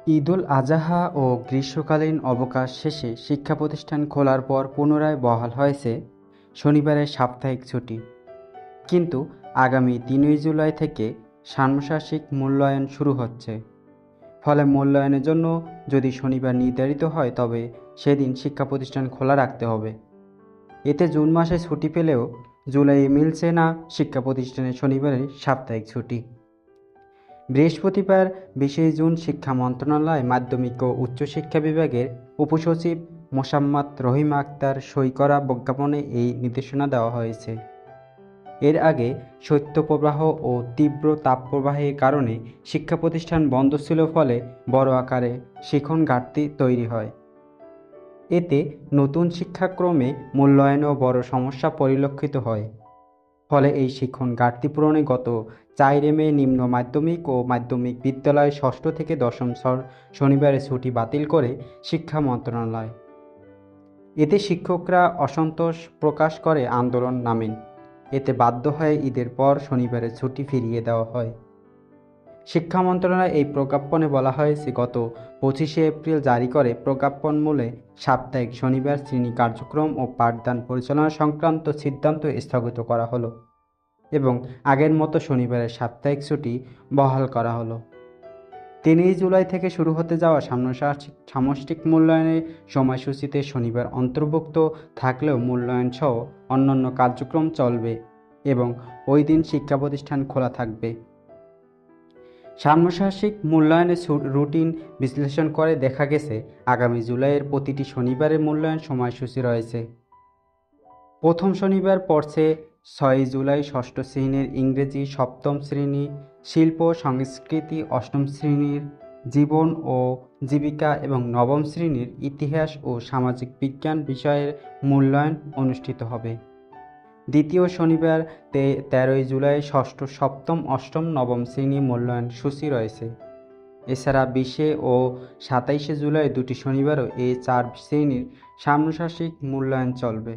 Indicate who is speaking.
Speaker 1: ঈদুল আজহা ও গ্রীষ্মকালীন অবকাশ শেষে শিক্ষা প্রতিষ্ঠান খোলার পর পুনরায় বহাল হয়েছে শনিবারের সাপ্তাহিক ছুটি। কিন্তু আগামী ৩ জুলাই থেকে ষান্মাসিক মূল্যায়ন শুরু হচ্ছে। ফলে মূল্যায়নের জন্য যদি শনিবার নির্ধারিত হয় তবে সেদিন শিক্ষা প্রতিষ্ঠান খোলা রাখতে হবে। এতে জুন মাসে ছুটি পেলেও জুলাইয়ে মিলছে না শিক্ষা প্রতিষ্ঠানের শনিবারের সাপ্তাহিক ছুটি। বৃহস্পতিবার ২০ জুন শিক্ষা মন্ত্রণালয় মাধ্যমিক ও উচ্চশিক্ষা বিভাগের উপসচিব মোসাম্মৎ রহিমা আক্তার সই করা প্রজ্ঞাপনে এই নির্দেশনা দেওয়া হয়েছে। এর আগে শৈত্যপ্রবাহ ও তীব্র তাপপ্রবাহের কারণে শিক্ষা প্রতিষ্ঠান বন্ধ ছিল, ফলে বড় আকারে শিক্ষণ ঘাটতি তৈরি হয়। এতে নতুন শিক্ষাক্রমে মূল্যায়নেও বড় সমস্যা পরিলক্ষিত হয়। ফলে এই শিক্ষণ ঘাটতি পূরণে গত ৪ মে নিম্ন মাধ্যমিক ও মাধ্যমিক বিদ্যালয় ৬ষ্ঠ থেকে ১০ম শনিবারে ছুটি বাতিল করে শিক্ষা মন্ত্রণালয়। এতে শিক্ষকরা অসন্তোষ প্রকাশ করে আন্দোলন নামেন। এতে বাধ্য হয়ে ঈদের পর শনিবারে ছুটি ফিরিয়ে দেওয়া হয়। শিক্ষা মন্ত্রণালয় এই প্রজ্ঞাপনে বলা হয়েছে, গত ২৫ এপ্রিল জারি করে প্রজ্ঞাপনমূলে সাপ্তাহিক শনিবার শ্রেণী কার্যক্রম ও পাঠদান পরিচালনা সংক্রান্ত সিদ্ধান্ত স্থগিত করা হলো এবং আগের মতো শনিবারের সাপ্তাহিক ছুটি বহাল করা হলো। ৩ জুলাই থেকে শুরু হতে যাওয়া সামষ্টিক মূল্যায়নের সময়সূচিতে শনিবার অন্তর্ভুক্ত থাকলেও মূল্যায়নসহ অন্যান্য কার্যক্রম চলবে এবং ওই দিন শিক্ষা প্রতিষ্ঠান খোলা থাকবে। ষান্মাসিক মূল্যায়নের রুটিন বিশ্লেষণ করে দেখা গেছে, আগামী জুলাইয়ের প্রতিটি শনিবারের মূল্যায়ন সময়সূচি রয়েছে। প্রথম শনিবার পড়ছে ৬ জুলাই ষষ্ঠ শ্রেণীর ইংরেজি, সপ্তম শ্রেণী শিল্প সংস্কৃতি, অষ্টম শ্রেণীর জীবন ও জীবিকা এবং নবম শ্রেণীর ইতিহাস ও সামাজিক বিজ্ঞান বিষয়ের মূল্যায়ন অনুষ্ঠিত হবে। দ্বিতীয় শনিবার ১৩ জুলাই ষষ্ঠ, সপ্তম, অষ্টম, নবম শ্রেণী মূল্যায়ন সূচি রয়েছে। এছাড়া ২০ ও ২৭ জুলাই দুটি শনিবারও এই ৪ শ্রেণীর ষান্মাসিক মূল্যায়ন চলবে।